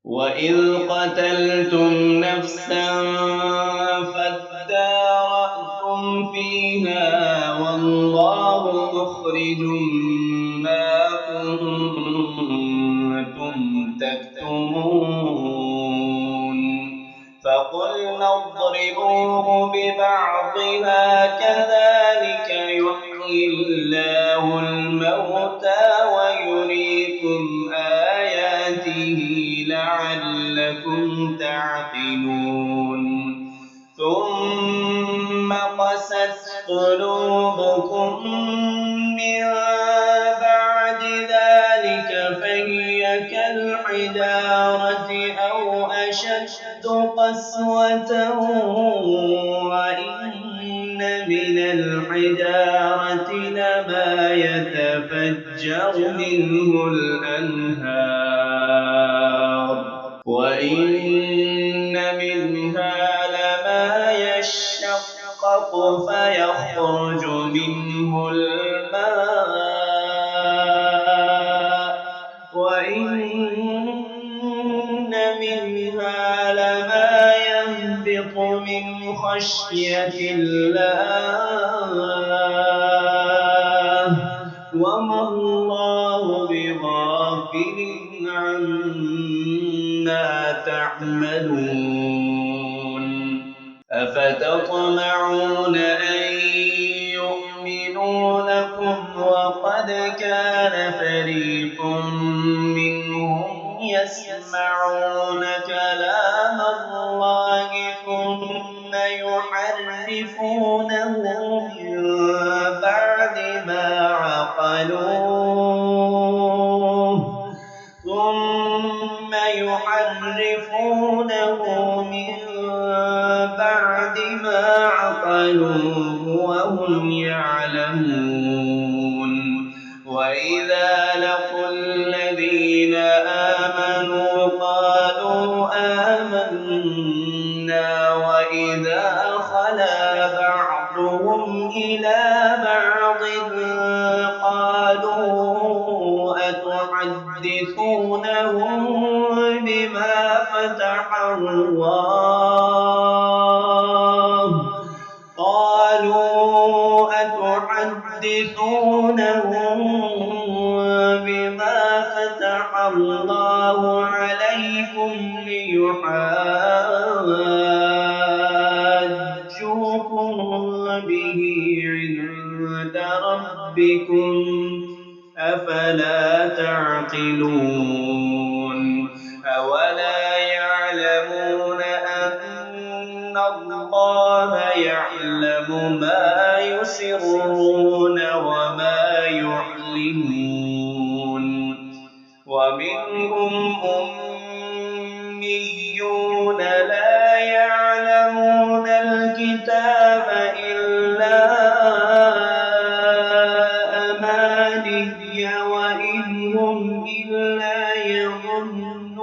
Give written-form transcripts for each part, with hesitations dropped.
وإذ قتلتم نفسا فادارأتم فيها والله مخرج ما كنتم تكتمون فقلنا اضربوه ببعضها كذلك يحيي الله الموتى ويريكم آياته لعلكم تعقلون ثم قست قلوبكم من بعد ذلك فهي كالحجارة أو أشد قسوة وإن من الحجارة لما يتفجر منه الأنهار وإن منها لما يشقق فيخرج منه الماء وإن منها لما يهبط من خشية الله وما الله بغافل عما تعملون أفتطمعون أن يؤمنوا لكم وقد كان فريق منهم يسمعون كلام الله ثم يحرفونه من بعد ما عقلوه وهم يعلمون وإذا لقوا الذين آمنوا قالوا آمنا وإذا خلا بعضهم إلى بعض قالوا أتحدثونهم بما فتح الله عليكم ليحاجوكم به عند ربكم أفلا تعقلون أولا يعلمون أن الله يعلم ما يسرون وما يعلنون ومنهم أميون لا يعلمون الكتاب إلا أماني وإن هم إلا يظنون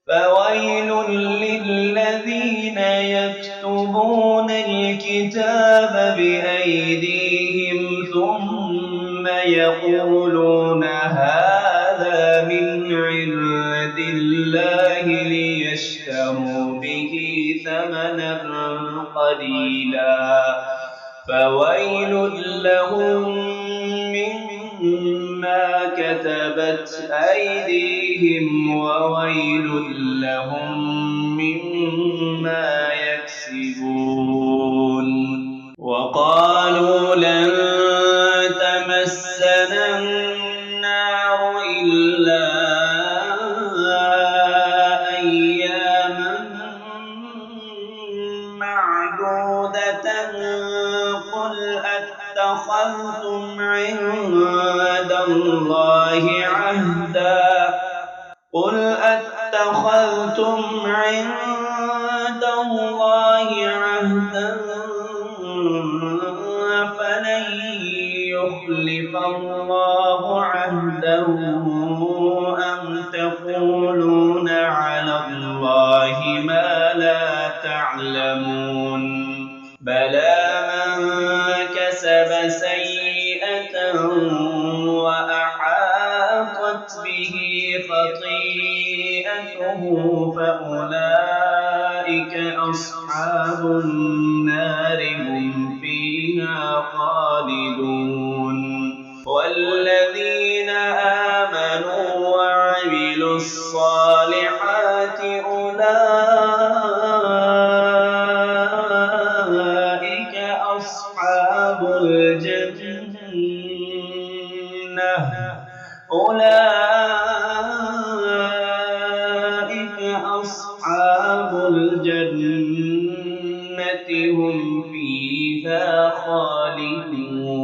فويل للذين يكتبون الكتاب بأيديهم ثم يقولون هذا من عند الله ليشتروا به ثمنا قليلا فويل لهم مما كتبت أيديهم وويل لهم مما يكسبون وقالوا لن تمسنا النار إلا أياما معدودة قل أتخذتم عند الله عهدا فلن يخلف الله عهده أم تقولون على الله ما لا تعلمون بلى من كسب سيئة وأحاطت به خطيئته فأولئك أصحاب النار هم فيها خالدون والذين آمنوا وعملوا الصالحات أولئك أصحاب الجنة هم فيها خالدون